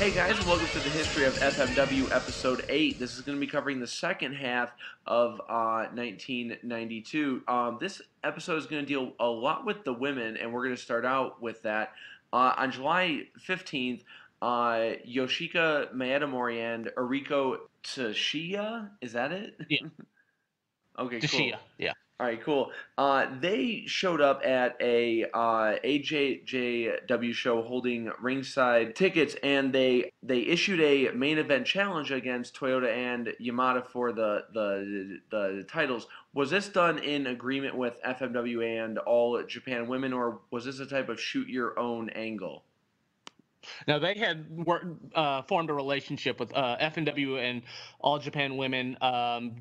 Hey guys, and welcome to the history of FMW episode 8. This is going to be covering the second half of 1992. This episode is going to deal a lot with the women, and we're going to start out with that. On July 15th, Yoshika Maedamori and Eriko Tsuchiya, is that it? Yeah, Okay, cool. Tashia. Yeah. All right, cool. They showed up at a AJJW show holding ringside tickets, and they issued a main event challenge against Toyota and Yamada for the titles. Was this done in agreement with FMW and All Japan Women, or was this a type of shoot your own angle? Now they had formed a relationship with FNW and All Japan Women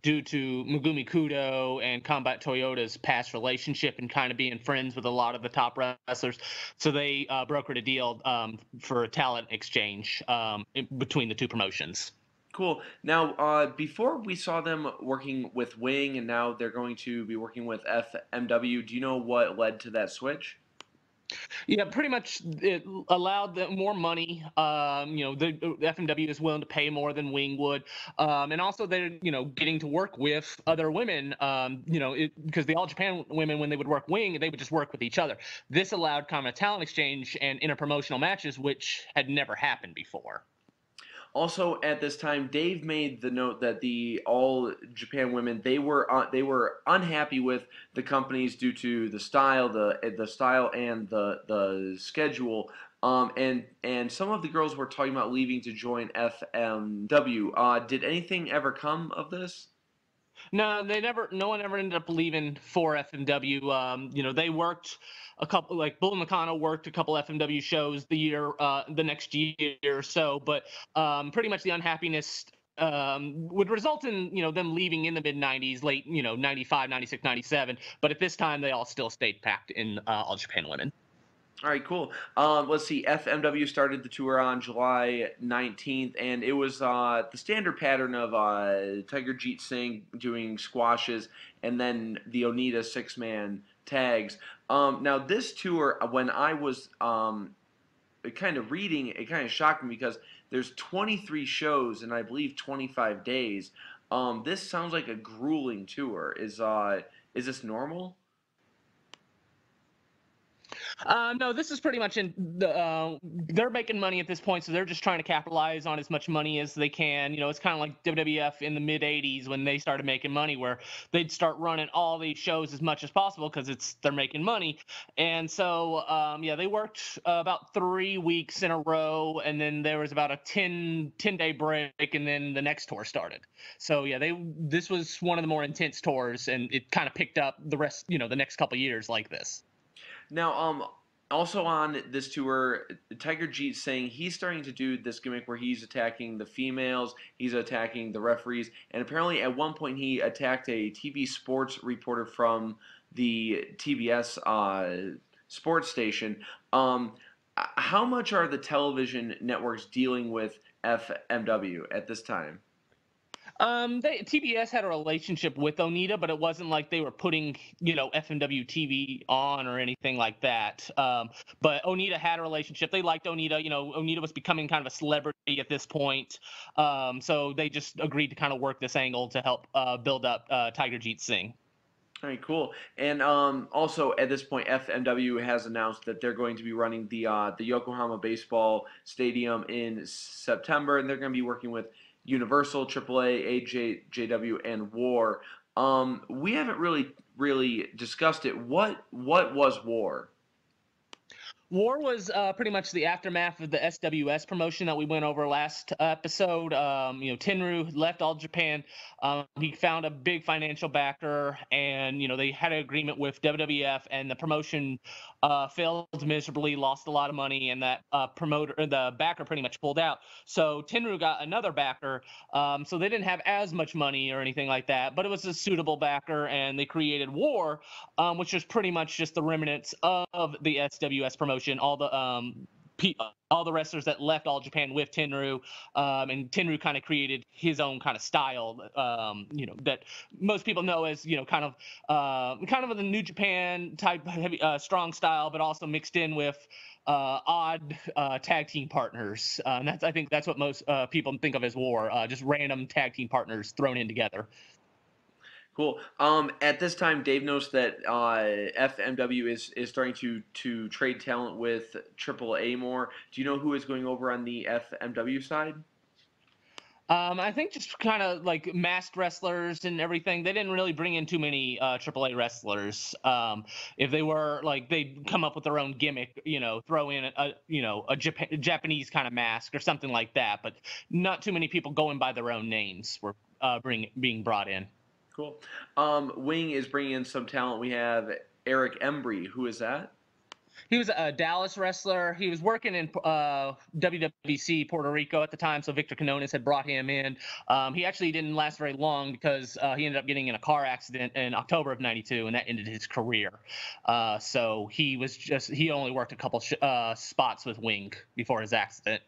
due to Megumi Kudo and Combat Toyota's past relationship and kind of being friends with a lot of the top wrestlers. So they brokered a deal for a talent exchange between the two promotions. Cool. Now, before we saw them working with Wing, and now they're going to be working with FMW. Do you know what led to that switch? Yeah, pretty much it allowed them more money. The FMW is willing to pay more than Wing would, and also they're getting to work with other women. Because the All Japan women, when they would work Wing, they would just work with each other. This allowed kind of a talent exchange and interpromotional matches, which had never happened before. Also, at this time, Dave made the note that the All Japan Women they were unhappy with the companies due to the style, the style and the schedule. And some of the girls were talking about leaving to join FMW. Did anything ever come of this? No, no one ever ended up leaving for FMW. They worked a couple, like Bull Nakano worked a couple FMW shows the next year or so, but pretty much the unhappiness would result in them leaving in the mid 90s, late 95, 96, 97. But at this time, they all still stayed packed in All Japan Women. All right, cool. Let's see. FMW started the tour on July 19th, and it was the standard pattern of Tiger Jeet Singh doing squashes and then the Onita six-man tags. Now, this tour, when I was kind of reading, it kind of shocked me because there's 23 shows in, I believe, 25 days. This sounds like a grueling tour. Is this normal? No, this is pretty much they're making money at this point, so they're just trying to capitalize on as much money as they can. It's kind of like WWF in the mid 80s when they started making money, where they'd start running all these shows as much as possible because they're making money. And so, they worked about 3 weeks in a row, and then there was about a 10-day break, and then the next tour started. So yeah, this was one of the more intense tours, and it kind of picked up the rest, the next couple years like this. Now, also on this tour, Tiger Jeet Singh, he's starting to do this gimmick where he's attacking the females, he's attacking the referees, and apparently at one point he attacked a TV sports reporter from the TBS sports station. How much are the television networks dealing with FMW at this time? TBS had a relationship with Onita, but it wasn't like they were putting, FMW TV on or anything like that. But Onita had a relationship. They liked Onita. Onita was becoming kind of a celebrity at this point. So they just agreed to kind of work this angle to help build up Tiger Jeet Singh. All right, cool. And also at this point, FMW has announced that they're going to be running the Yokohama Baseball Stadium in September, and they're going to be working with Universal, AAA, AJJW, and War. We haven't really discussed it. What was War? War was pretty much the aftermath of the SWS promotion that we went over last episode. Tenryu left All Japan. He found a big financial backer, and they had an agreement with WWF, and the promotion failed miserably, lost a lot of money, and that the backer pretty much pulled out. So Tenryu got another backer. So they didn't have as much money or anything like that, but it was a suitable backer, and they created War, which was pretty much just the remnants of the SWS promotion. All the all the wrestlers that left All Japan with Tenryu, and Tenryu kind of created his own kind of style, that most people know as kind of the New Japan type heavy, strong style, but also mixed in with odd tag team partners. And I think that's what most people think of as war, just random tag team partners thrown in together. Cool. At this time, Dave knows that FMW is starting to trade talent with AAA more. Do you know who is going over on the FMW side? I think just kind of like masked wrestlers and everything. They didn't really bring in too many AAA wrestlers. If they were like, they'd come up with their own gimmick, throw in a Japanese kind of mask or something like that. But not too many people going by their own names were being brought in. Cool. Wing is bringing in some talent. We have Eric Embry. Who is that? He was a Dallas wrestler. He was working in WWC Puerto Rico at the time, so Victor Canones had brought him in. He actually didn't last very long because he ended up getting in a car accident in October of '92, and that ended his career. So he only worked a couple spots with Wing before his accident.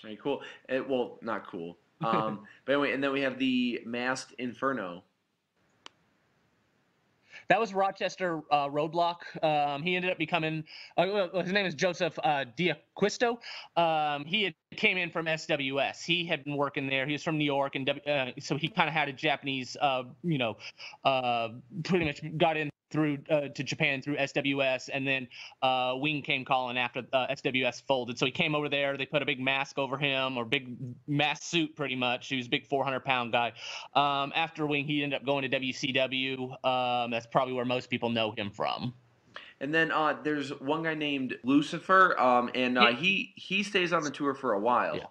All right, cool. Well, not cool. But anyway, and then we have the Masked Inferno. That was Rochester Roadblock. He ended up becoming, his name is Joseph Diaquisto. He came in from SWS. He had been working there. He was from New York, and so he kind of had a Japanese, pretty much got in through to Japan through SWS, and then Wing came calling after SWS folded. So he came over there. They put a big mask over him, or big mask suit, pretty much. He was a big 400-pound guy. After Wing, he ended up going to WCW. That's probably where most people know him from. And then there's one guy named Lucifer, and he stays on the tour for a while. Yeah.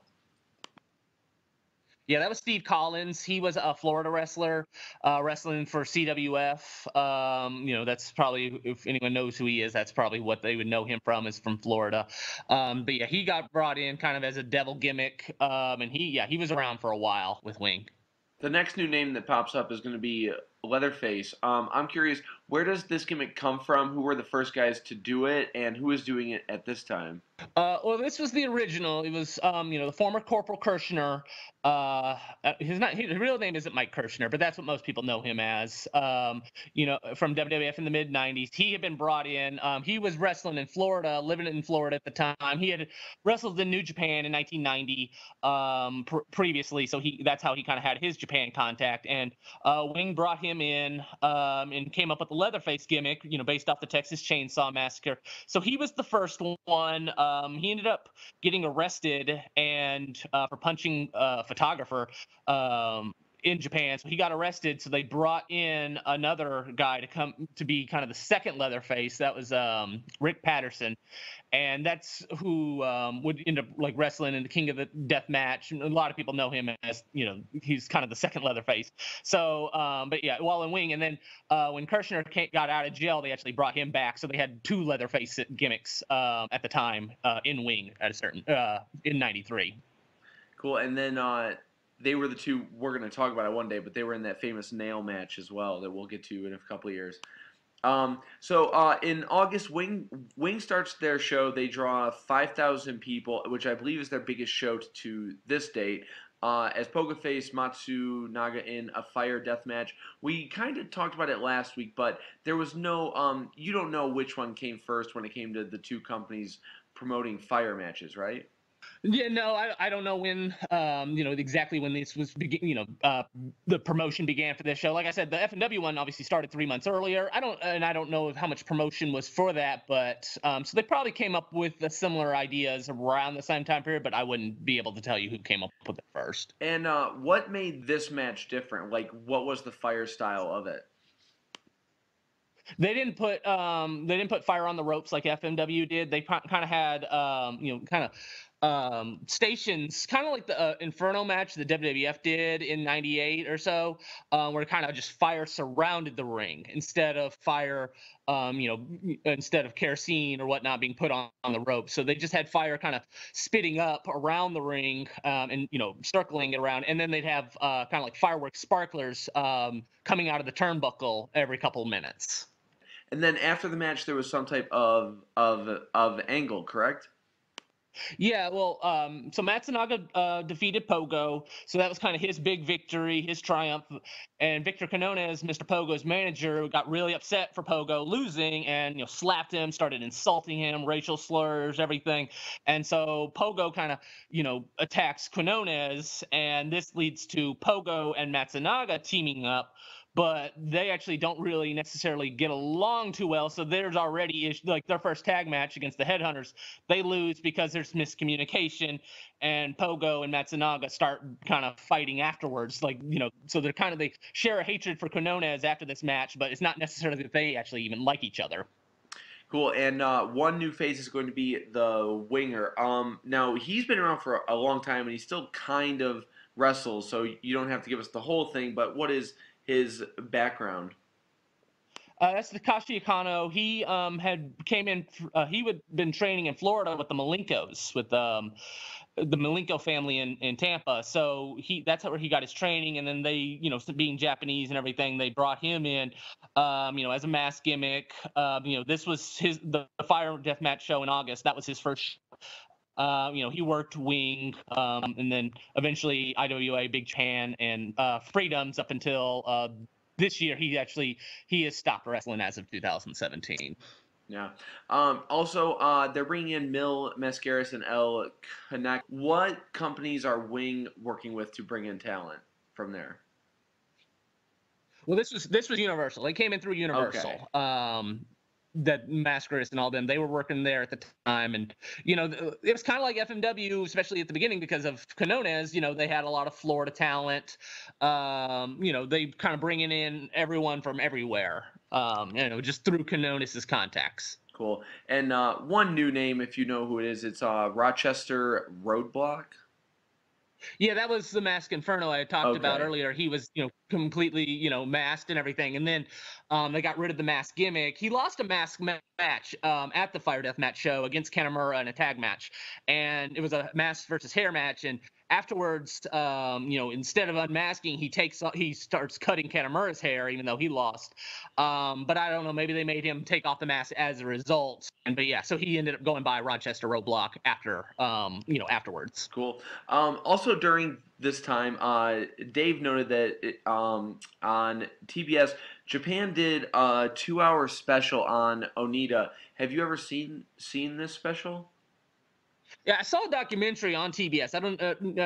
Yeah, that was Steve Collins. He was a Florida wrestler, wrestling for CWF. That's probably, if anyone knows who he is, that's probably what they would know him from, is from Florida. But yeah, he got brought in kind of as a devil gimmick, and he was around for a while with Wing. The next new name that pops up is going to be Leatherface. I'm curious, where does this gimmick come from? Who were the first guys to do it, and who is doing it at this time? Well, this was the original. It was, the former Corporal Kirshner. His real name isn't Mike Kirshner, but that's what most people know him as. From WWF in the mid '90s. He had been brought in. He was wrestling in Florida, living in Florida at the time. He had wrestled in New Japan in 1990 previously, so that's how he kind of had his Japan contact. And Wing brought him in and came up with the Leatherface gimmick, based off the Texas Chainsaw Massacre. So he was the first one. He ended up getting arrested and for punching a photographer in Japan. So he got arrested. So they brought in another guy to come to be kind of the second Leatherface. That was Rick Patterson. And that's who would end up like wrestling in the King of the Death Match. And a lot of people know him as, he's kind of the second Leatherface. So, but yeah, while in Wing. And then when Kirshner got out of jail, they actually brought him back. So they had two Leatherface gimmicks at the time in Wing at a certain, in '93. Cool. And then they were the two, we're going to talk about it one day, but they were in that famous nail match as well that we'll get to in a couple of years. So in August, Wing starts their show. They draw 5,000 people, which I believe is their biggest show to this date. As Pogo faced Matsunaga in a fire death match. We kind of talked about it last week, but there was no, you don't know which one came first when it came to the two companies promoting fire matches, right? Yeah, no, I don't know when, exactly when this was, the promotion began for this show. Like I said, the FMW one obviously started 3 months earlier. I don't know how much promotion was for that, but so they probably came up with the similar ideas around the same time period, but I wouldn't be able to tell you who came up with it first. And what made this match different? Like, what was the fire style of it? They didn't put fire on the ropes like FMW did. They kind of had stations, kind of like the Inferno match the WWF did in '98 or so, where kind of just fire surrounded the ring instead of fire, instead of kerosene or whatnot being put on the rope. So they just had fire kind of spitting up around the ring and circling it around, and then they'd have kind of like fireworks sparklers coming out of the turnbuckle every couple of minutes. And then after the match, there was some type of angle, correct? Yeah, well, so Matsunaga defeated Pogo, so that was kind of his big victory, his triumph. And Victor Quinones, Mr. Pogo's manager, got really upset for Pogo losing, and slapped him, started insulting him, racial slurs, everything. And so Pogo kind of attacks Quinones, and this leads to Pogo and Matsunaga teaming up. But they actually don't really necessarily get along too well. So there's already like their first tag match against the Headhunters, they lose because there's miscommunication, and Pogo and Matsunaga start kind of fighting afterwards. Like, so they share a hatred for Quinones after this match, but it's not necessarily that they actually even like each other. Cool. And one new face is going to be the Winger. Now he's been around for a long time, and he still kind of wrestles. So you don't have to give us the whole thing. But what is his background? That's Takashi Akano. He had came in. He would been training in Florida with the Malinkos, with the Malenko family in Tampa. So that's where he got his training, and then they, being Japanese and everything, they brought him in, as a mask gimmick. This was the Fire Death Match show in August. That was his first. He worked Wing, and then eventually IWA, Big Japan, and Freedoms up until this year. He has stopped wrestling as of 2017. Yeah. Also, they're bringing in Mil Mascaris and El Connect. What companies are Wing working with to bring in talent from there? Well, this was Universal. They came in through Universal. Okay. That Mascaris and all them, they were working there at the time, and it was kind of like FMW, especially at the beginning, because of Quinones. They had a lot of Florida talent. They kind of bringing in everyone from everywhere. Just through Quinones' contacts. Cool. And one new name, if you know who it is, it's Rochester Roadblock. Yeah, that was the Mask Inferno I had talked about Okay. earlier. He was, completely, masked and everything. And then they got rid of the mask gimmick. He lost a mask match at the Fire Death Match show against Kanemaru in a tag match. And it was a mask versus hair match. And afterwards, instead of unmasking, he starts cutting Kanemaru's hair, even though he lost. But I don't know, maybe they made him take off the mask as a result. But yeah, so he ended up going by Rochester Roadblock afterwards. Cool. Also, during this time, Dave noted that on TBS, Japan did a 2-hour special on Onita. Have you ever seen this special? Yeah, I saw a documentary on TBS. I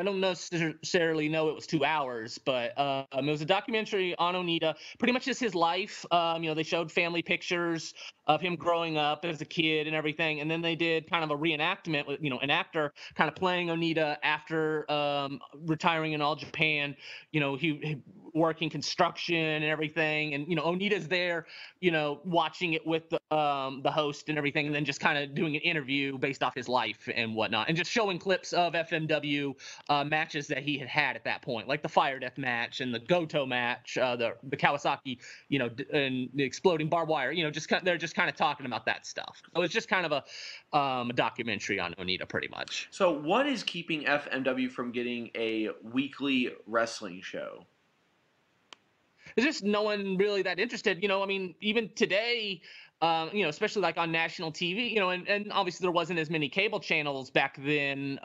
don't necessarily know it was 2 hours, but it was a documentary on Onita, pretty much just his life. They showed family pictures of him growing up as a kid and everything, and then they did kind of a reenactment with an actor kind of playing Onita after retiring in All Japan. He working construction and everything, and Onita's there, watching it with the host and everything, and then just kind of doing an interview based off his life and whatnot, and just showing clips of FMW matches that he had at that point, like the Fire Death match and the Goto match, the Kawasaki, and the exploding barbed wire. They're just kind of talking about that stuff. So it's just kind of a documentary on Onita, pretty much. So, what is keeping FMW from getting a weekly wrestling show? There's just no one really that interested. I mean, even today, especially like on national TV, and obviously there wasn't as many cable channels back then.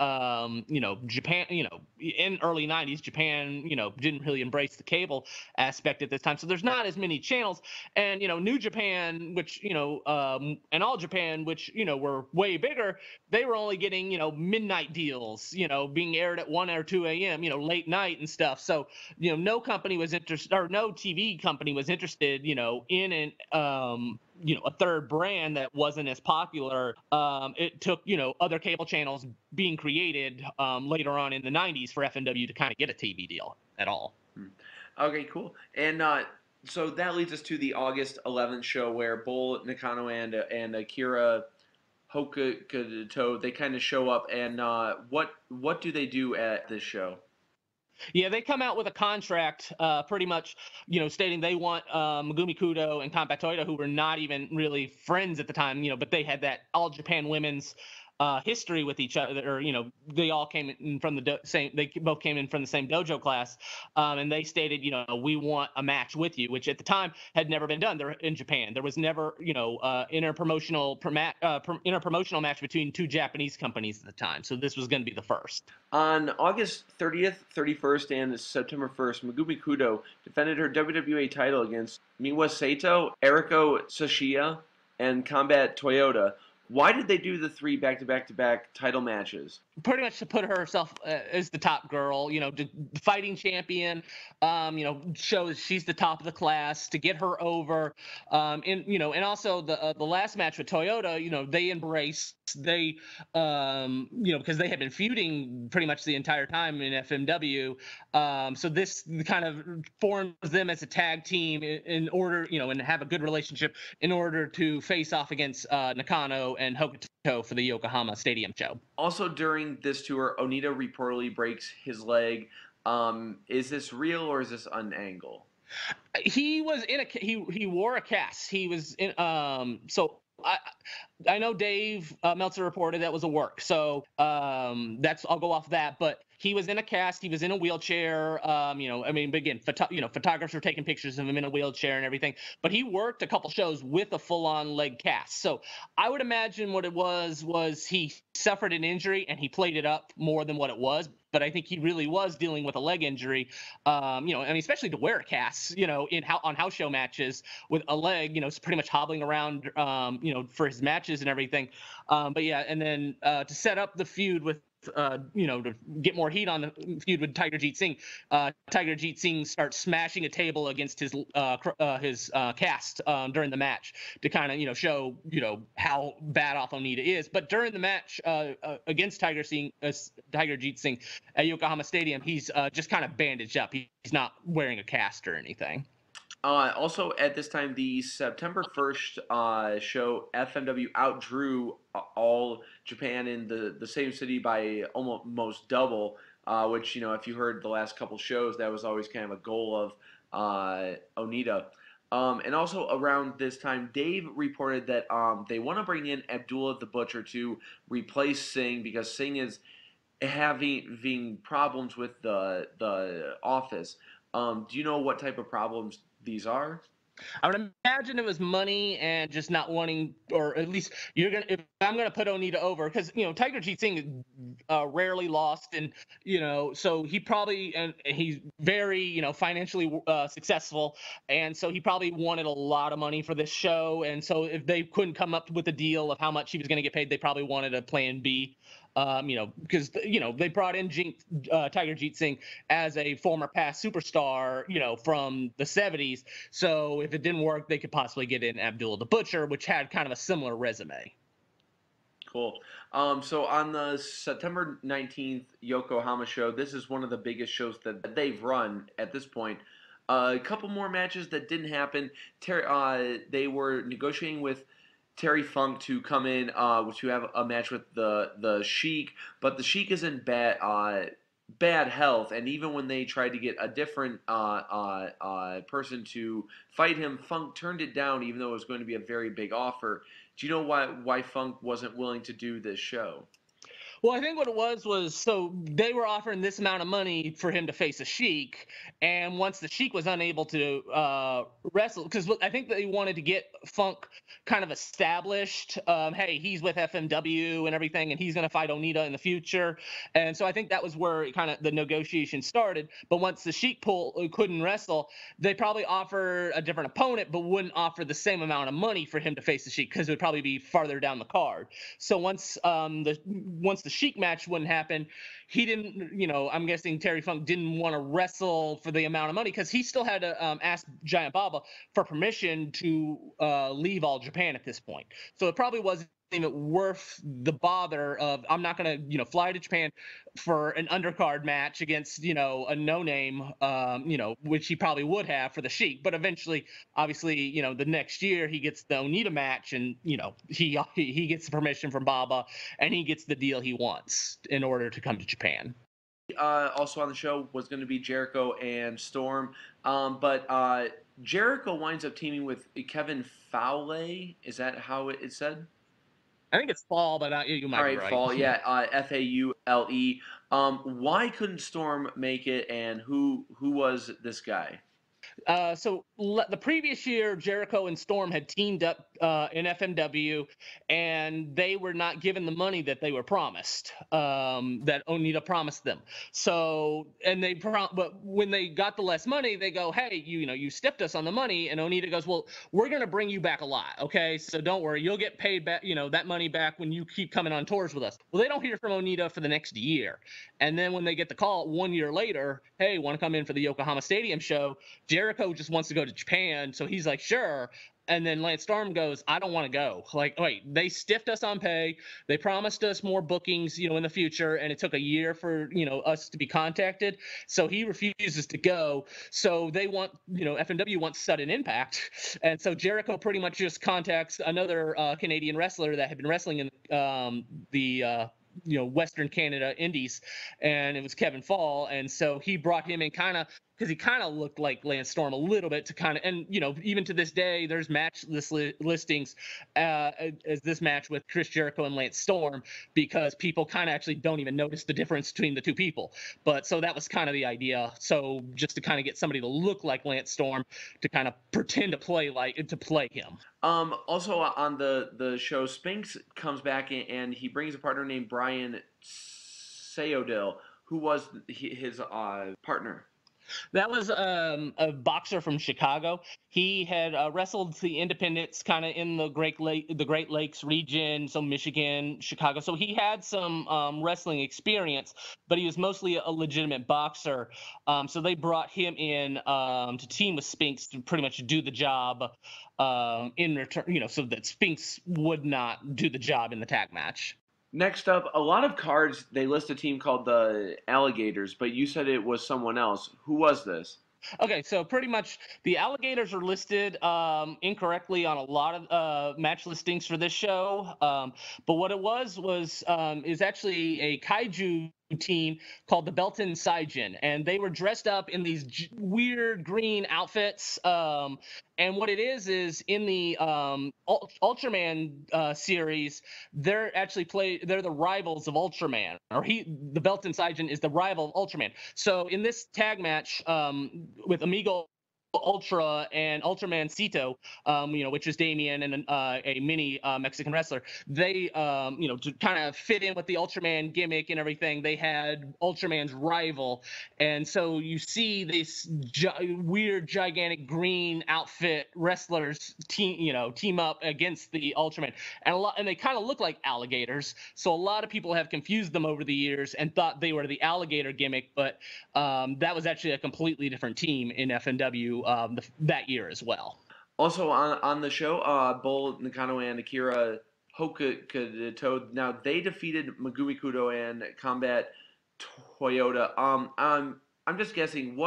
Japan, in early '90s, Japan, didn't really embrace the cable aspect at this time. So there's not as many channels, and New Japan, which and All Japan, which were way bigger, they were only getting midnight deals, being aired at 1 or 2 a.m., late night and stuff. So no company was interested, or no TV company was interested, in an a third brand that wasn't as popular. It took other cable channels being created later on in the 90s for FMW to kind of get a TV deal at all. Okay, cool. And so that leads us to the August 11th show where Bull Nakano and Akira Hokuto, they kind of show up. And what do they do at this show? Yeah, they come out with a contract, pretty much, stating they want Megumi Kudo and Kampa Toyota, who were not even really friends at the time, but they had that All Japan Women's history with each other, or they all came in from the same. They both came in from the same dojo class, and they stated, we want a match with you, which at the time had never been done there in Japan. There was never, interpromotional match between two Japanese companies at the time. So this was going to be the first. On August 30th, 31st, and September 1st, Megumi Kudo defended her WWE title against Miwa Sato, Eriko Sashiya, and Combat Toyota. Why did they do the three back-to-back-to-back title matches? Pretty much to put herself as the top girl, the fighting champion, shows she's the top of the class, to get her over, and also the last match with Toyota, they embraced, because they had been feuding pretty much the entire time in FMW, so this kind of forms them as a tag team in order, and have a good relationship in order to face off against Nakano and Hokuto for the Yokohama Stadium show. Also, during this tour, Onita reportedly breaks his leg. Is this real or is this an angle? He was in he wore a cast. He was in so I know Dave Meltzer reported that was a work. So that's, I'll go off that, but he was in a cast. He was in a wheelchair. But again, photographers were taking pictures of him in a wheelchair and everything. But he worked a couple shows with a full-on leg cast. So I would imagine what it was he suffered an injury and he played it up more than what it was. But I think he really was dealing with a leg injury, especially to wear a cast, on house show matches with a leg, pretty much hobbling around, for his matches and everything. But yeah, and then to set up the feud with, to get more heat on the feud with Tiger Jeet Singh, Tiger Jeet Singh starts smashing a table against his cast during the match to kind of, show, how bad off Onita is. But during the match against Tiger Jeet Singh at Yokohama Stadium, he's just kind of bandaged up. He's not wearing a cast or anything. Also, at this time, the September 1st show, FMW outdrew all Japan in the same city by almost double, which, if you heard the last couple shows, that was always kind of a goal of Onita. And also around this time, Dave reported that they want to bring in Abdullah the Butcher to replace Singh because Singh is having problems with the office. Do you know what type of problems these are? I would imagine it was money and just not wanting, or at least if I'm gonna put Onita over, because Tiger Jeet Singh rarely lost, and so he probably, and he's very financially successful, and so he probably wanted a lot of money for this show, and so if they couldn't come up with a deal of how much he was going to get paid, they probably wanted a plan B. Because they brought in Tiger Jeet Singh as a former past superstar, from the 70s. So if it didn't work, they could possibly get in Abdullah the Butcher, which had kind of a similar resume. Cool. So on the September 19th Yokohama show, this is one of the biggest shows that they've run at this point. A couple more matches that didn't happen. They were negotiating with Terry Funk to come in to have a match with the Sheik, but the Sheik is in bad health, and even when they tried to get a different person to fight him, Funk turned it down, even though it was going to be a very big offer. Do you know why Funk wasn't willing to do this show? Well, I think what it was so they were offering this amount of money for him to face a Sheik, and once the Sheik was unable to wrestle, because I think they wanted to get Funk kind of established. Hey, he's with FMW and everything, and he's going to fight Onita in the future, and so I think that was where kind of the negotiation started. But once the Sheik couldn't wrestle, they probably offered a different opponent, but wouldn't offer the same amount of money for him to face the Sheik because it would probably be farther down the card. So once the Sheik match wouldn't happen, he didn't, I'm guessing Terry Funk didn't want to wrestle for the amount of money because he still had to ask Giant Baba for permission to leave All Japan at this point. So it probably wasn't even worth the bother of, I'm not going to, fly to Japan for an undercard match against, a no-name, which he probably would have for the Sheik. But eventually, obviously, the next year he gets the Onita match and, he gets the permission from Baba and he gets the deal he wants in order to come to Japan. Also on the show was going to be Jericho and Storm, but Jericho winds up teaming with Kevin Fowley. Is that how it's said? I think it's fall, but you All might be right, right. fall. Yeah, Faule. Why couldn't Storm make it, and who was this guy? The previous year, Jericho and Storm had teamed up in FMW, and they were not given the money that they were promised, that Onita promised them. So, and but when they got the less money, they go, "Hey, you stepped us on the money," and Onita goes, "Well, we're gonna bring you back a lot, okay? So don't worry, you'll get paid back, that money back when you keep coming on tours with us." Well, they don't hear from Onita for the next year, and then when they get the call 1 year later, "Hey, want to come in for the Yokohama Stadium show?" Jericho just wants to go to Japan, so he's like, sure. And then Lance Storm goes, I don't want to go. Like, wait, they stiffed us on pay. They promised us more bookings, in the future, and it took a year for, us to be contacted. So he refuses to go. So they want, FMW wants sudden impact. And so Jericho pretty much just contacts another Canadian wrestler that had been wrestling in the Western Canada Indies, and it was Kevin Fall. And so he brought him in kind of because he kind of looked like Lance Storm a little bit to kind of, and even to this day, there's match listings as this match with Chris Jericho and Lance Storm, because people kind of actually don't even notice the difference between the two people. But so that was kind of the idea. So just to kind of get somebody to look like Lance Storm to kind of pretend to play him. Also on the show, Spinks comes back and he brings a partner named Brian Sayodil, who was his partner. That was a boxer from Chicago. He had wrestled the independents kind of in the Great Lakes region, so Michigan, Chicago. So he had some wrestling experience, but he was mostly a legitimate boxer. So they brought him in to team with Spinks to pretty much do the job in return, so that Spinks would not do the job in the tag match. Next up, a lot of cards, they list a team called the Alligators, but you said it was someone else. Who was this? Okay, so pretty much the alligators are listed incorrectly on a lot of match listings for this show. But what it was is actually a kaiju team called the Belton Saijin, and they were dressed up in these weird green outfits. And what it is in the Ultraman series, they're the rivals of Ultraman, or the Belton Saijin is the rival of Ultraman. So in this tag match with Amigo Ultra and Ultraman Cito, which is Damien and a mini Mexican wrestler, they, to kind of fit in with the Ultraman gimmick and everything, they had Ultraman's rival. And so you see this weird, gigantic green outfit wrestlers team up against the Ultraman. And they kind of look like alligators. So a lot of people have confused them over the years and thought they were the alligator gimmick, but that was actually a completely different team in FMW that year as well. Also on the show, Bull Nakano and Akira Hokuto. Now they defeated Megumi Kudo and Combat Toyota. I'm just guessing.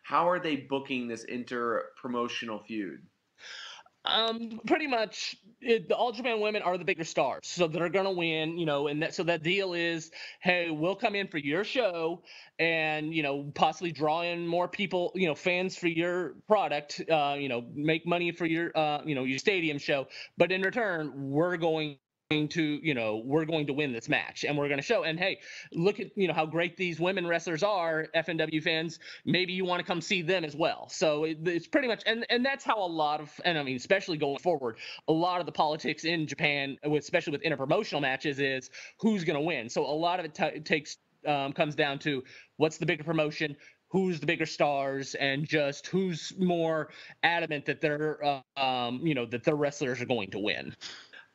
How are they booking this inter-promotional feud? Pretty much the Ultraman women are the bigger stars, so they're gonna win, and so that deal is, hey, we'll come in for your show and possibly draw in more people, fans for your product, make money for your stadium show, but in return we're going to win this match, and we're going to show. And hey, look at how great these women wrestlers are, FNW fans. Maybe you want to come see them as well. So it's pretty much, and that's how a lot of, and I mean especially going forward, a lot of the politics in Japan, especially with interpromotional matches, is who's going to win. So a lot of it comes down to what's the bigger promotion, who's the bigger stars, and just who's more adamant that that their wrestlers are going to win.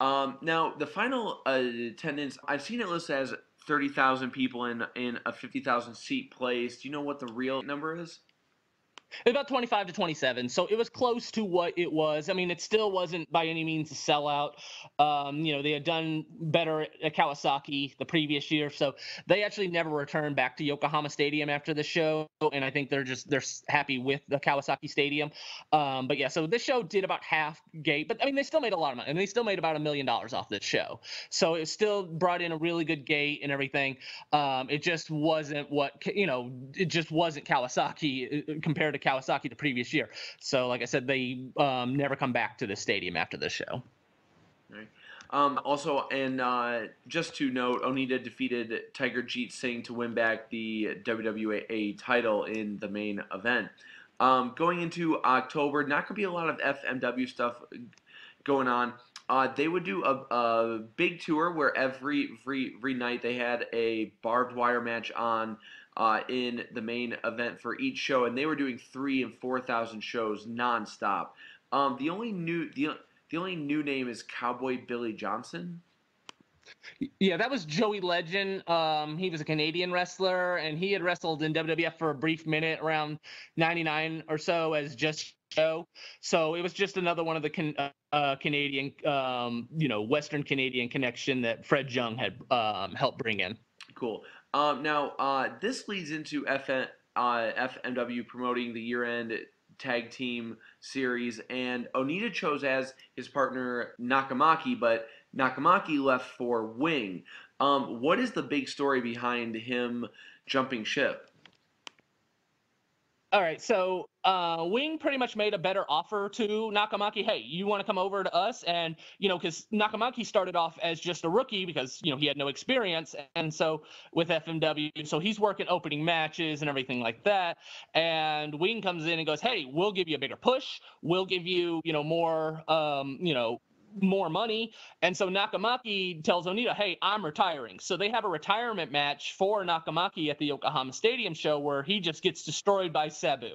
Now, the final attendance, I've seen it listed as 30,000 people in a 50,000 seat place. Do you know what the real number is? About 25 to 27, so it was close to what it was. I mean, it still wasn't by any means a sellout. They had done better at Kawasaki the previous year, so they actually never returned back to Yokohama Stadium after the show, and I think they're happy with the Kawasaki Stadium. But yeah, so this show did about half gate, but I mean, they still made a lot of money, and they still made about $1 million off this show. So it still brought in a really good gate and everything. It just wasn't it just wasn't Kawasaki compared to Kawasaki the previous year. So like I said, they never come back to the stadium after this show. All right. Also, and just to note, Onita defeated Tiger Jeet Singh to win back the WWE title in the main event. Going into October, not going to be a lot of FMW stuff going on. They would do a big tour where every night they had a barbed wire match on in the main event for each show, and they were doing 3,000 and 4,000 shows nonstop. The only new name is Cowboy Billy Johnson. Yeah, that was Joey Legend. He was a Canadian wrestler, and he had wrestled in WWF for a brief minute, around '99 or so, as just Joe. So it was just another one of the Canadian, Western Canadian connection that Fred Jung had helped bring in. Cool. This leads into FMW promoting the year-end tag team series, and Onita chose as his partner Nakamaki, but Nakamaki left for Wing. What is the big story behind him jumping ship? All right, so Wing pretty much made a better offer to Nakamaki. Hey, you want to come over to us? And, because Nakamaki started off as just a rookie because, he had no experience. And so with FMW, so he's working opening matches and everything like that. And Wing comes in and goes, hey, we'll give you a bigger push. We'll give you, more money. And so Nakamaki tells Onita, hey, I'm retiring. So they have a retirement match for Nakamaki at the Yokohama Stadium show where he just gets destroyed by Sabu.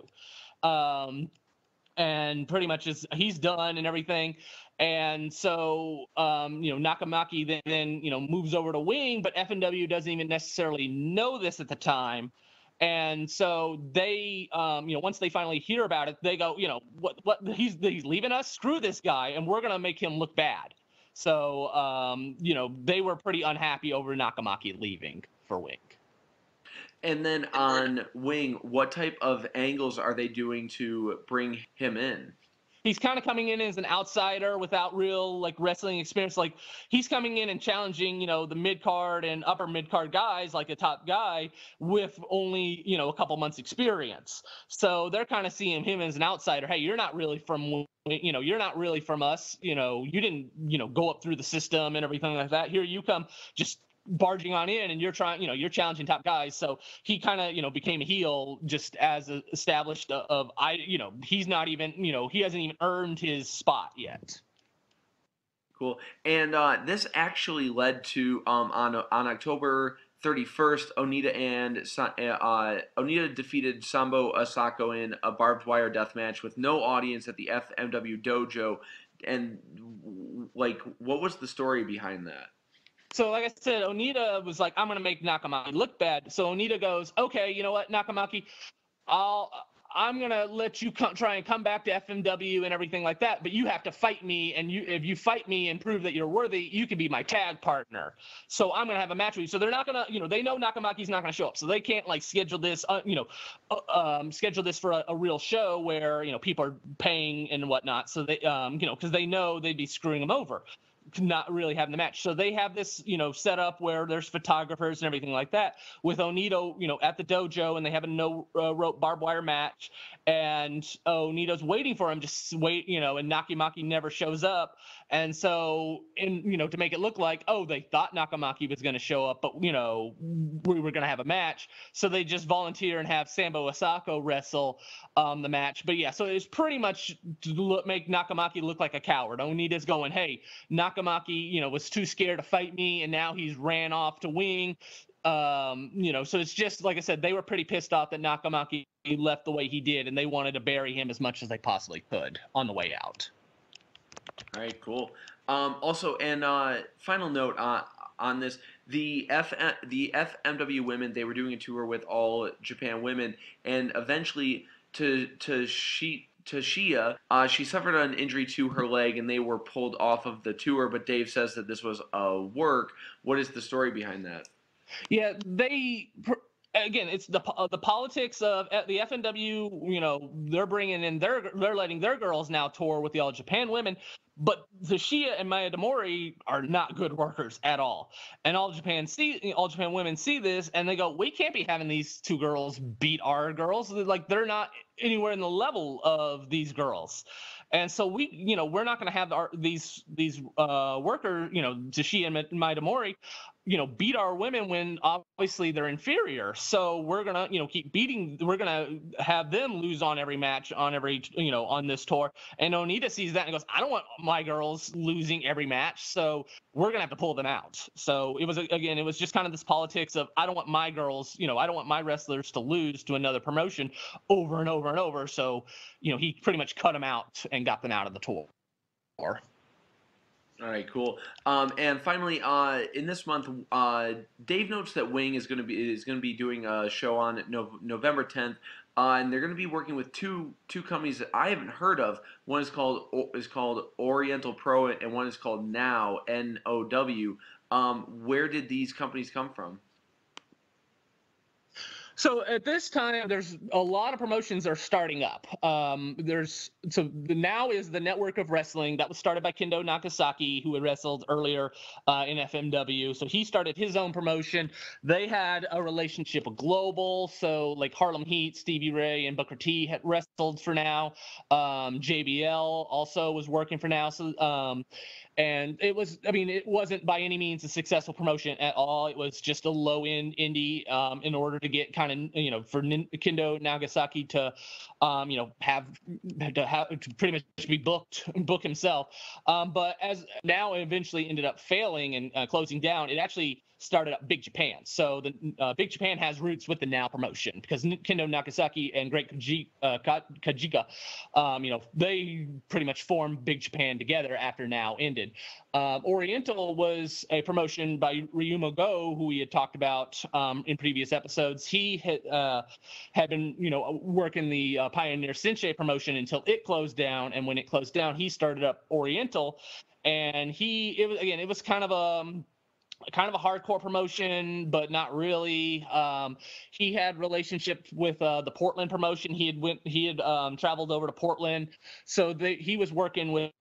And pretty much he's done and everything. And so, Nakamaki then moves over to Wing, but FMW doesn't even necessarily know this at the time. And so they, once they finally hear about it, they go, what he's leaving us? Screw this guy, and we're gonna make him look bad. So, they were pretty unhappy over Nakamaki leaving for Wing. And then on Wing, what type of angles are they doing to bring him in? He's kind of coming in as an outsider without real wrestling experience. Like he's coming in and challenging, the mid card and upper mid card guys, like a top guy with only, a couple months experience. So they're kind of seeing him as an outsider. Hey, you're not really from, you're not really from us. You didn't, go up through the system and everything like that. Here you come, just barging on in, and you're trying, you're challenging top guys. So he kind of, became a heel just as established he's not even, he hasn't even earned his spot yet. Cool. And this actually led to on October 31st, Onita defeated Sambo Asako in a barbed wire death match with no audience at the FMW dojo. And what was the story behind that? So, like I said, Onita was like, I'm going to make Nakamaki look bad. So Onita goes, okay, you know what, Nakamaki, I'm going to let you try and come back to FMW and everything like that, but you have to fight me, and if you fight me and prove that you're worthy, you can be my tag partner. So I'm going to have a match with you. So they're not going to, they know Nakamaki's not going to show up. So they can't schedule this, schedule this for a real show where, people are paying and whatnot. So they, because they know they'd be screwing them over, not really having the match. So they have this, set up where there's photographers and everything like that with Onita, at the dojo, and they have a no rope barbed wire match, and Onita's waiting for him, just wait, and Nakamaki never shows up. And so, to make it look like, they thought Nakamaki was going to show up, but, we were going to have a match. So they just volunteer and have Sambo Asako wrestle the match. But yeah, so it's pretty much to make Nakamaki look like a coward. Onita's going, hey, Nakamaki, was too scared to fight me, and now he's ran off to Wing. So it's just, like I said, they were pretty pissed off that Nakamaki left the way he did, and they wanted to bury him as much as they possibly could on the way out. All right, cool. Also, and final note on this, the FMW women, they were doing a tour with all Japan women, and eventually Shia, she suffered an injury to her leg, and they were pulled off of the tour. But Dave says that this was a work. What is the story behind that? Yeah, again, it's the politics of the FMW. They're bringing in they're letting their girls now tour with the All Japan women, but Shia and Maya Demori are not good workers at all. And All Japan women see this, and they go, we can't be having these two girls beat our girls. They're not anywhere in the level of these girls. And so we're not going to have these workers, Tashi and Mitamori, beat our women when obviously they're inferior. So we're gonna, keep beating. We're gonna have them lose on every match, on every, on this tour. And Onita sees that and goes, I don't want my girls losing every match, so we're gonna have to pull them out. So it was just kind of this politics of, I don't want my girls, I don't want my wrestlers to lose to another promotion over and over and over. So he pretty much cut them out and got them out of the tour. All right, cool. And finally, in this month, Dave notes that Wing is going to be doing a show on November 10th, and they're going to be working with two companies that I haven't heard of. One is called Oriental Pro, and one is called Now NOW. Where did these companies come from? So at this time, there's a lot of promotions are starting up. Now is the Network of Wrestling that was started by Kendo Nagasaki, who had wrestled earlier in FMW. So he started his own promotion. They had a relationship with Global, so like Harlem Heat, Stevie Ray, and Booker T had wrestled for Now. JBL also was working for Now. So and it wasn't by any means a successful promotion at all. It was just a low-end indie in order to get kind of, for Kendo Nagasaki to, to pretty much be book himself. But as Now eventually ended up failing and closing down, it actually started up Big Japan. So the Big Japan has roots with the Now promotion because Kendo Nagasaki and Great Kajika, they pretty much formed Big Japan together after Now ended. Oriental was a promotion by Ryuma Go, who we had talked about in previous episodes. He had been, working the Pioneer Sensei promotion until it closed down, and when it closed down, he started up Oriental, and it was kind of a hardcore promotion, but not really. He had relationships with the Portland promotion. He had traveled over to Portland, so he was working with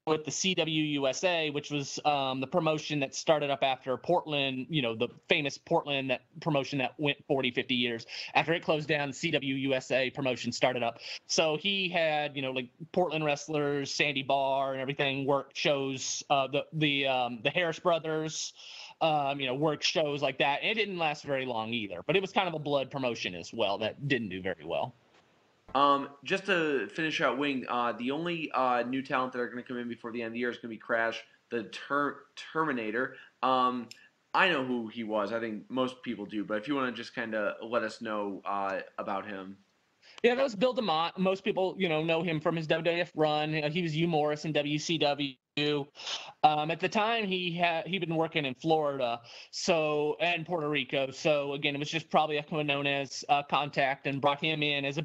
the CW USA, which was the promotion that started up after Portland, the famous Portland, that promotion that went 40, 50 years. After it closed down, the CW USA promotion started up. So he had, like Portland wrestlers, Sandy Barr and everything, work shows, the Harris brothers, work shows like that. And it didn't last very long either, but it was kind of a blood promotion as well that didn't do very well. Just to finish out Wing, the only new talent that are going to come in before the end of the year is going to be Crash, the Terminator. I know who he was. I think most people do, but if you want to just kind of let us know about him. Yeah, that was Bill DeMott. Most people, know him from his WWF run. He was Hugh Morris in WCW. At the time, he'd been working in Florida, and Puerto Rico. So again, it was just probably known as Contact, and brought him in as a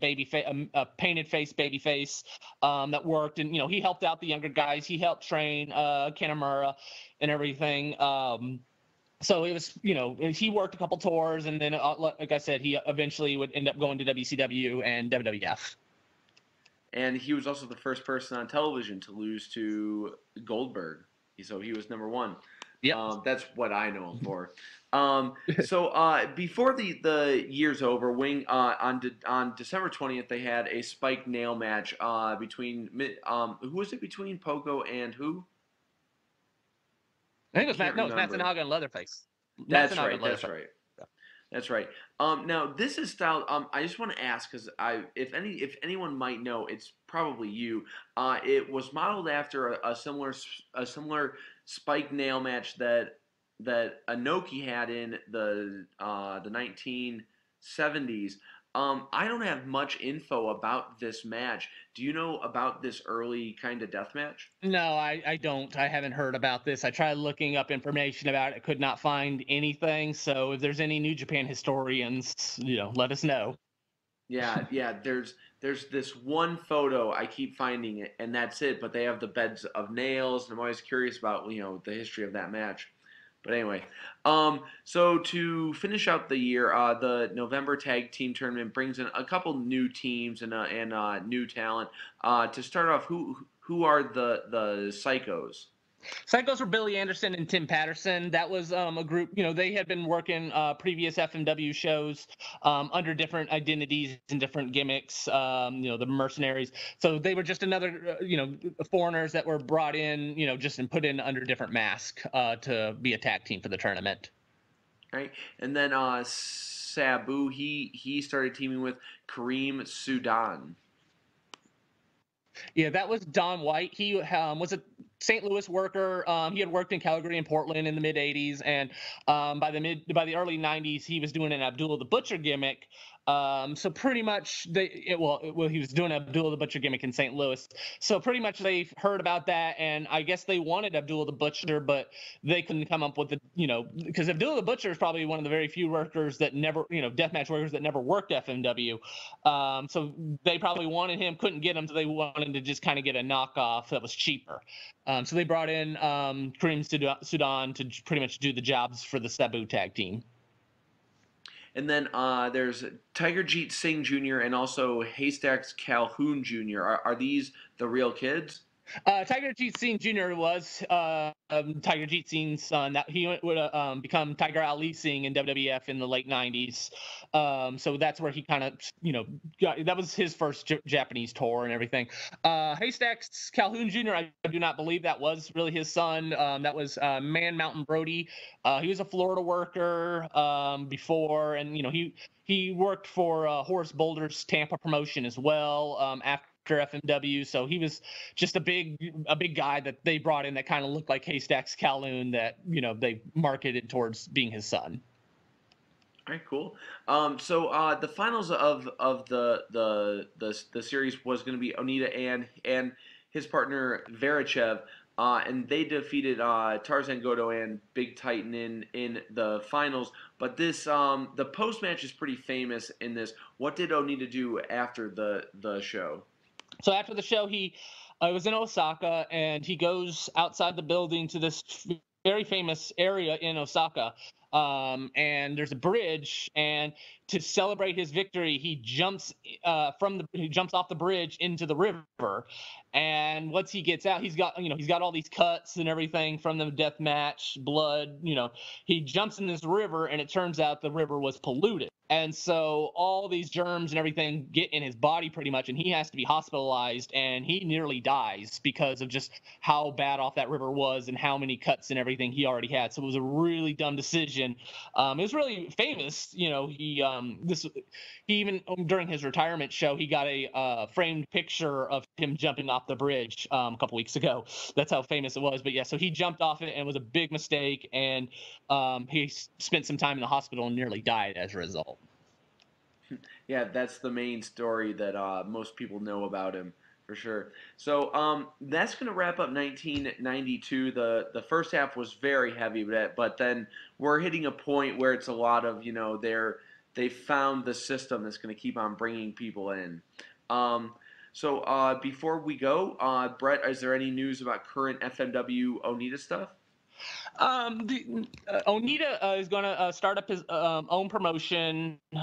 a painted face baby face that worked, and he helped out the younger guys. He helped train Kanemaru and everything. So it was, he worked a couple tours, and then, like I said, he eventually would end up going to WCW and WWF. And he was also the first person on television to lose to Goldberg. So he was number one. Yeah. That's what I know him for. Before the year's over, Wing on December 20th they had a spike nail match between who was it between Pogo and who? I think it was Matsunaga and Leatherface. That's right. That's right. Now this is styled. I just want to ask because if anyone might know, it's probably you. It was modeled after a similar spike nail match that Inoki had in the 1970s. I don't have much info about this match. Do you know about this early kind of death match? No, I don't. I haven't heard about this. I tried looking up information about it, could not find anything. So if there's any New Japan historians, let us know. Yeah. There's this one photo I keep finding it, and that's it. But they have the beds of nails, and I'm always curious about the history of that match. But anyway, so to finish out the year, the November Tag Team Tournament brings in a couple new teams and new talent. To start off, who are the Psychos? So that goes for Billy Anderson and Tim Patterson. That was a group, they had been working previous FMW shows under different identities and different gimmicks, the mercenaries. So they were just another, foreigners that were brought in, just and put in under different mask to be a tag team for the tournament. Right, and then Sabu, he started teaming with Kareem Sudan. Yeah, that was Don White. He was a St. Louis worker. He had worked in Calgary and Portland in the mid '80s, and by the early '90s, he was doing an Abdullah the Butcher gimmick. So pretty much he was doing Abdullah the Butcher gimmick in St. Louis. So pretty much they heard about that, and I guess they wanted Abdullah the Butcher, but they couldn't come up with because Abdullah the Butcher is probably one of the very few workers that never, deathmatch workers that never worked FMW. So they probably wanted him, couldn't get him, so they wanted to just kind of get a knockoff that was cheaper. So they brought in Kareem Sudan to pretty much do the jobs for the Sabu tag team. And then there's Tiger Jeet Singh Jr. and also Haystacks Calhoun Jr. Are these the real kids? Tiger Jeet Singh Jr. was Tiger Jeet Singh's son. That he would become Tiger Ali Singh in WWF in the late '90s. So that's where he kind of, that was his first Japanese tour and everything. Haystacks Calhoun Jr. I do not believe that was really his son. That was Man Mountain Brody. He was a Florida worker before, and he worked for Horace Boulder's Tampa promotion as well after FMW, so he was just a big guy that they brought in that kind of looked like Haystacks Calhoun that they marketed towards being his son. All right, cool. So the finals of the series was going to be Onita and his partner Verichev, and they defeated Tarzan Goto and Big Titan in the finals. But this the post match is pretty famous in this. What did Onita do after the show? So after the show, he was in Osaka, and he goes outside the building to this very famous area in Osaka. And there's a bridge, and to celebrate his victory, he jumps off the bridge into the river. And once he gets out, he's got all these cuts and everything from the death match, blood. He jumps in this river, and it turns out the river was polluted. And so all these germs and everything get in his body pretty much, and he has to be hospitalized, and he nearly dies because of just how bad off that river was and how many cuts and everything he already had. So it was a really dumb decision. It was really famous. He even during his retirement show, he got a framed picture of him jumping off the bridge a couple weeks ago. That's how famous it was. But yeah, so he jumped off it, and it was a big mistake, and he spent some time in the hospital and nearly died as a result. Yeah, that's the main story that most people know about him for sure. So that's going to wrap up 1992. The first half was very heavy, but then we're hitting a point where it's a lot of they found the system that's going to keep on bringing people in. So before we go, Brett, is there any news about current FMW Onita stuff? Onita is going to start up his own promotion in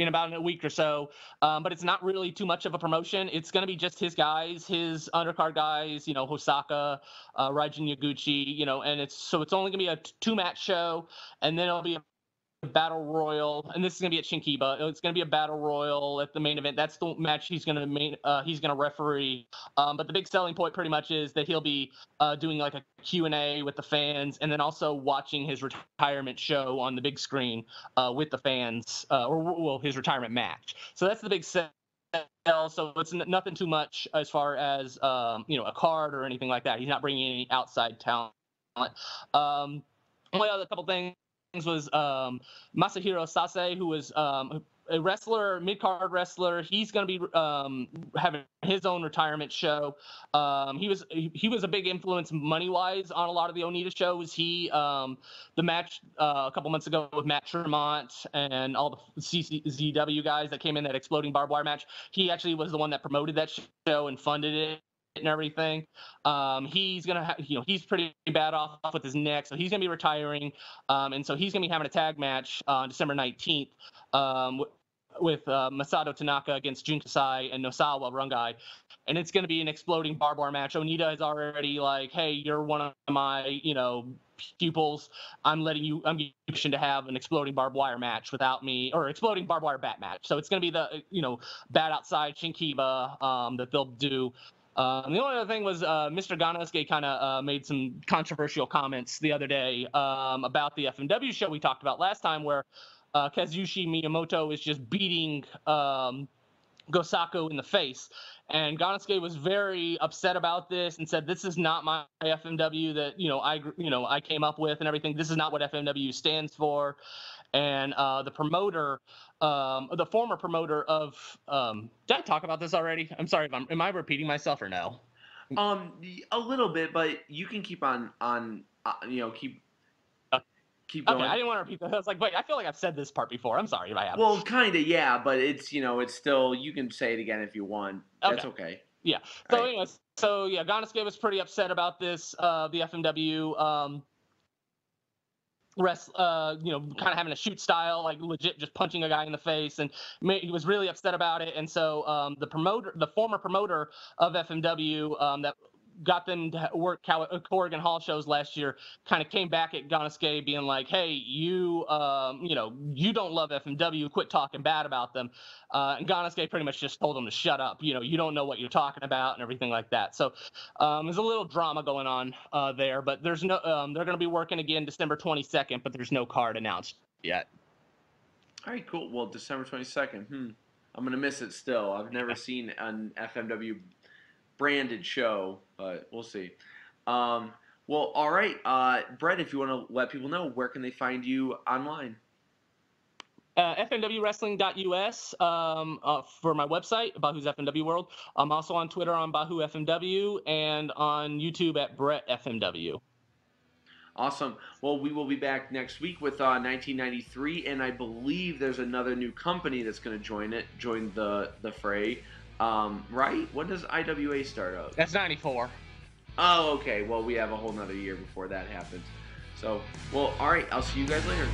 about a week or so, but it's not really too much of a promotion. It's going to be just his guys, his undercard guys, Hosaka, Raijin Yaguchi, and it's only going to be a 2-match show, and then it'll be a battle royal, and this is going to be at Shinkiba. It's going to be a battle royal at the main event. That's the match he's going to referee. But the big selling point pretty much is that he'll be doing like a Q&A with the fans, and then also watching his retirement show on the big screen with the fans, or his retirement match. So that's the big sell. So it's nothing too much as far as a card or anything like that. He's not bringing any outside talent. Only other couple things was Masahiro Sase, who was a wrestler, mid-card wrestler. He's going to be having his own retirement show. He was a big influence money-wise on a lot of the Onita shows. The match a couple months ago with Matt Tremont and all the CZW guys that came in, that exploding barbed wire match, he actually was the one that promoted that show and funded it and everything. He's gonna he's pretty bad off with his neck, so he's gonna be retiring, and so he's gonna be having a tag match on December 19th with Masato Tanaka against Jun Kasai and Nosawa Rungai. and it's going to be an exploding barbed wire match. Onita is already like, hey, you're one of my, pupils. I'm giving you permission to have an exploding barbed wire match without me, or exploding barbed wire bat match. So it's going to be the, bat outside Shinkiba that they'll do. The only other thing was Mr. Ganosuke kind of made some controversial comments the other day about the FMW show we talked about last time, where Kazuyoshi Miyamoto is just beating Gosaku in the face. And Ganosuke was very upset about this and said, "This is not my FMW that I came up with and everything. This is not what FMW stands for." And the promoter, the former promoter of, did I talk about this already? I'm sorry, am I repeating myself or no? A little bit, but you can keep on keep going. Okay, I didn't want to repeat that. I was like, wait, I feel like I've said this part before. I'm sorry if I have. Well, kind of, yeah, but it's it's still, you can say it again if you want. That's okay. Yeah. So anyways, Ganosuke was pretty upset about this. The FMW kind of having a shoot style, like legit just punching a guy in the face, and he was really upset about it. And so the former promoter of FMW that got them to work Corrigan Hall shows last year, kind of came back at Ganosuke being like, hey, you don't love FMW, quit talking bad about them. And Ganosuke pretty much just told him to shut up. You don't know what you're talking about and everything like that. So there's a little drama going on there, but there's no, they're going to be working again December 22nd, but there's no card announced yet. All right, cool. Well, December 22nd. I'm going to miss it still. I've never seen an FMW branded show, but we'll see. Well, all right, Brett, if you want to let people know, where can they find you online? FMWWrestling.us for my website, Bahu's FMW World. I'm also on Twitter on Bahu FMW and on YouTube at Brett FMW. Awesome. Well, we will be back next week with 1993, and I believe there's another new company that's going to join the fray. Right? When does IWA start up? That's 94. Oh, okay. Well, we have a whole nother year before that happens. So, well, all right. I'll see you guys later.